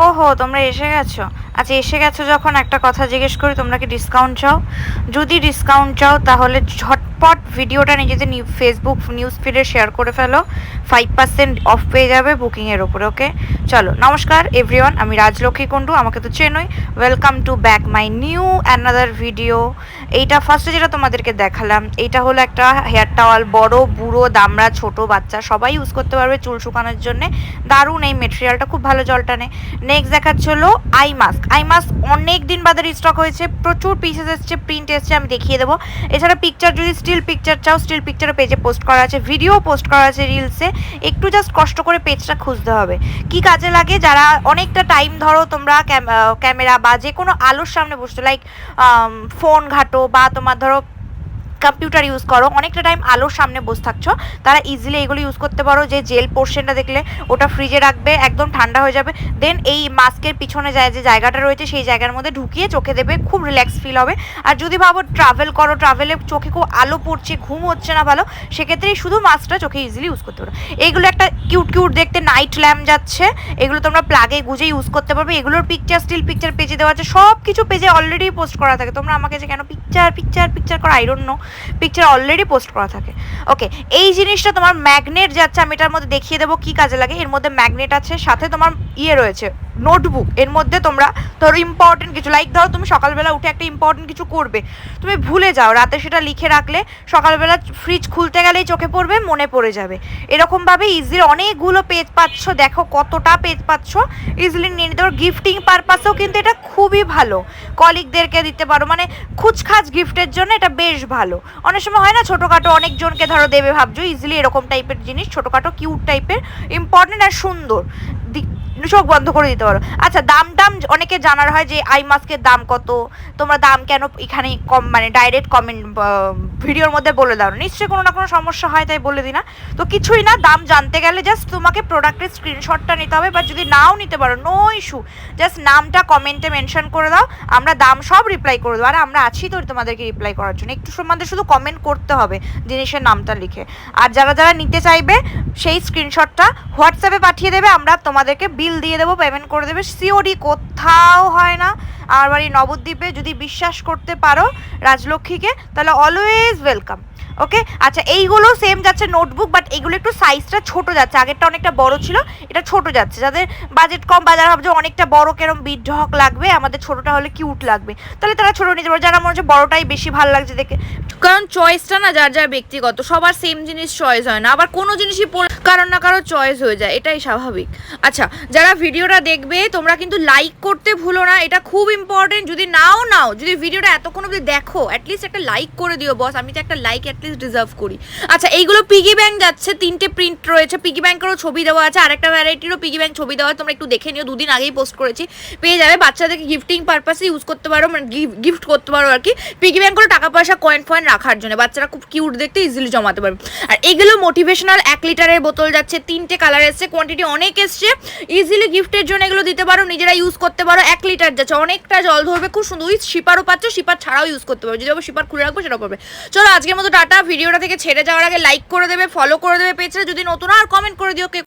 ওহো, তোমরা এসে গেছো। আচ্ছা, এসে গেছো যখন একটা কথা জিজ্ঞেস করি, তোমরা কি ডিসকাউন্ট চাও? যদি ডিসকাউন্ট চাও তাহলে ঝটপট ভিডিওটা নিজেদের ফেসবুক নিউজ ফিডে শেয়ার করে ফেলো। 5% অফ পেয়ে যাবে বুকিংয়ের ওপরে। ওকে, চলো। নমস্কার এভরিওয়ান, আমি রাজলক্ষ্মী কুণ্ডু, আমাকে তো চেনোই। Welcome to back my new another video. এইটা ফার্স্টে যেটা তোমাদেরকে দেখালাম, এইটা হলো একটা হেয়ার টাওয়াল। বড় বুড়ো দামড়া ছোট বাচ্চা সবাই ইউজ করতে পারবে চুল শুকানোর জন্য। দারুণ এই মেটেরিয়ালটা, খুব ভালো জল টানে। নেক্সট দেখাচ্ছে হলো আই মাস্ক। আই মাস্ক অনেক দিন বাদে রিস্টক হয়েছে, প্রচুর পিসেস এসছে, প্রিন্ট এসছে, আমি দেখিয়ে দেবো। এছাড়া পিকচার, যদি স্টিল পিকচার চাও, স্টিল পিকচারও পেজে পোস্ট করা আছে, ভিডিও পোস্ট করা আছে রিলসে। একটু জাস্ট কষ্ট করে পেজটা খুঁজতে হবে। কি কাজে লাগে, যারা অনেকটা টাইম ধরো তোমরা ক্যামেরা বা যে কোনো আলোর সামনে বসছো, লাইক ফোন ঘাটো বা তোমার ধরো কম্পিউটার ইউজ করো, অনেকটা টাইম আলোর সামনে বসে থাকছো, তারা ইজিলি এগুলো ইউজ করতে পারো। যে জেল পোর্শনটা দেখলে ওটা ফ্রিজে রাখবে, একদম ঠান্ডা হয়ে যাবে। দেন এই মাস্কের পিছনে যে জায়গাটা রয়েছে সেই জায়গার মধ্যে ঢুকিয়ে চোখে দেবে, খুব রিল্যাক্স ফিল হবে। আর যদি ভাবো ট্রাভেল করো, ট্রাভেলে চোখে খুব আলো পড়ছে, ঘুম হচ্ছে না ভালো, সেক্ষেত্রে শুধু মাস্কটা চোখে ইজিলি ইউজ করতে পারো। এইগুলো একটা কিউট কিউট দেখতে নাইট ল্যাম্প যাচ্ছে, এগুলো তোমরা প্লাগে গুজে ইউজ করতে পারবে। এগুলোর পিকচার, স্টিল পিকচার পেজে দেওয়া আছে, সব কিছু পেজে অলরেডি পোস্ট করা থাকে। তোমরা আমাকে যে কেন পিকচার পিকচার পিকচার করো, I don't know, picture already post করা থাকে। ওকে, এই জিনিসটা তোমার ম্যাগনেট যাচ্ছে, আমি এটার মধ্যে দেখিয়ে দেবো কি কাজে লাগে। এর মধ্যে ম্যাগনেট আছে, সাথে তোমার রয়েছে নোটবুক। এর মধ্যে তোমরা ধরো ইম্পর্টেন্ট কিছু, লাইক ধরো তুমি সকালবেলা উঠে একটা ইম্পর্টেন্ট কিছু করবে, তুমি ভুলে যাও, রাতে সেটা লিখে রাখলে সকালবেলা ফ্রিজ খুলতে গেলেই চোখে পড়বে, মনে পড়ে যাবে। এরকমভাবে ইজিলি অনেকগুলো পেজ পাচ্ছ, দেখো কতটা পেজ পাচ্ছ, ইজিলি নিয়ে নিতে পারো। গিফটিং পারপাসেও কিন্তু এটা খুবই ভালো, কলিগদেরকে দিতে পারো, মানে খুচখাচ গিফটের জন্য এটা বেশ ভালো। অনেক সময় হয় না ছোটোখাটো অনেকজনকে ধরো দেবে ভাবছো, ইজিলি এরকম টাইপের জিনিস, ছোটোখাটো কিউট টাইপের, ইম্পর্টেন্ট আর সুন্দর, চোখ বন্ধ করে দিতে পারো। আচ্ছা, দাম অনেকে জানার হয় যে আই মাস্কের দাম কত, তোমরা দাম কেন এখানে কম, মানে ডাইরেক্ট কমেন্ট ভিডিওর মধ্যে বলে দাও। নিশ্চয়ই কোনো না কোনো সমস্যা হয়, তাই বলে দিই না। তো কিছুই না, দাম জানতে গেলে জাস্ট তোমাকে প্রোডাক্টের স্ক্রিনশটটা নিতে হবে, বা যদি নাও নিতে পারো নো ইস্যু, জাস্ট নামটা কমেন্টে মেনশন করে দাও, আমরা দাম সব রিপ্লাই করে দেবো। আর আমরা আছি তো তোমাদেরকে রিপ্লাই করার জন্য, একটু তোমাদের শুধু কমেন্ট করতে হবে জিনিসের নামটা লিখে। আর যারা যারা নিতে চাইবে সেই স্ক্রিনশটটা হোয়াটসঅ্যাপে পাঠিয়ে দেবে, আমরা তোমাদেরকে বিল দিয়ে দেবো, পেমেন্ট করে দেবে। সিওডি কোথাও হয় না, আমার বাড়ি নবদ্বীপে। যদি বিশ্বাস করতে পারো রাজলক্ষ্মীকে, তাহলে অলওয়েজ ওয়েলকাম। ওকে, আচ্ছা, এইগুলো সেম যাচ্ছে নোটবুক, বাট এইগুলো একটু সাইজটা ছোট যাচ্ছে, আগেরটা অনেকটা বড় ছিল, এটা ছোট যাচ্ছে। যাদের বাজেট কম বা যারা ভাবছে অনেকটা বড় কেরম বিট ঢক লাগবে, আমাদের ছোটটা হলে কিউট লাগবে, তাহলে তারা ছোট নিতে পারো। যারা মনে হচ্ছে বড়টাই বেশি ভালো লাগছে দেখে, কারণ চয়েসটা না যার যার ব্যক্তিগত, সবার সেম জিনিস চয়েস হয় না, আবার কোনো জিনিসই কারণ না কারো চয়েস হয়ে যায়, এটাই স্বাভাবিক। আচ্ছা, যারা ভিডিওটা দেখবে তোমরা কিন্তু লাইক করতে ভুলো না, এটা খুব ইম্পর্টেন্ট। যদি নাও যদি ভিডিওটা এতক্ষণ অবধি দেখো, অ্যাটলিস্ট একটা লাইক করে দিও বস, আমি তো একটা লাইক অ্যাটলিস্ট ডিজার্ভ করি। আচ্ছা, এইগুলো পিগি ব্যাংক যাচ্ছে, 3টে প্রিন্ট রয়েছে, পিগি ব্যাংকেরও ছবি দেওয়া আছে, আরেকটা ভ্যারাইটিরও পিগি ব্যাংক ছবি দেওয়া, তোমরা একটু দেখে নিও, 2 দিন আগেই পোস্ট করেছি, পেয়ে যাবে। বাচ্চাদেরকে গিফটিং পারপাসে ইউজ করতে পারো, মানে গিফট করতে পারো আর কি। পিগি ব্যাংক করে টাকা পয়সা কয়েন ফয়েন রাখার জন্য, বাচ্চারা খুব কিউট দেখতে, ইজিলি জমাতে পারবে। আর এগুলো মোটিভেশনাল 1 লিটারের বোতল যাচ্ছে, 3টে কালার এসছে, কোয়ান্টিটি অনেক এসছে, ইজিলি গিফটের জন্য এগুলো দিতে পারো, নিজেরা ইউজ করতে পারো। 1 লিটার যাচ্ছে, অনেকটা জল ধরবে, খুব সুন্দর। শিপারও পাচ্ছ, শিপার ছাড়াও ইউজ করতে পারবে, যদি শিপার খুলে রাখবো সেটাও পারবে। চলো, আজকের মতো টাটা। ভিডিওটা থেকে ছেড়ে যাওয়ার আগে লাইক করে দেবে, ফলো করে দেবে পেজটা যদি নতুন, আর কমেন্ট করে দিও কে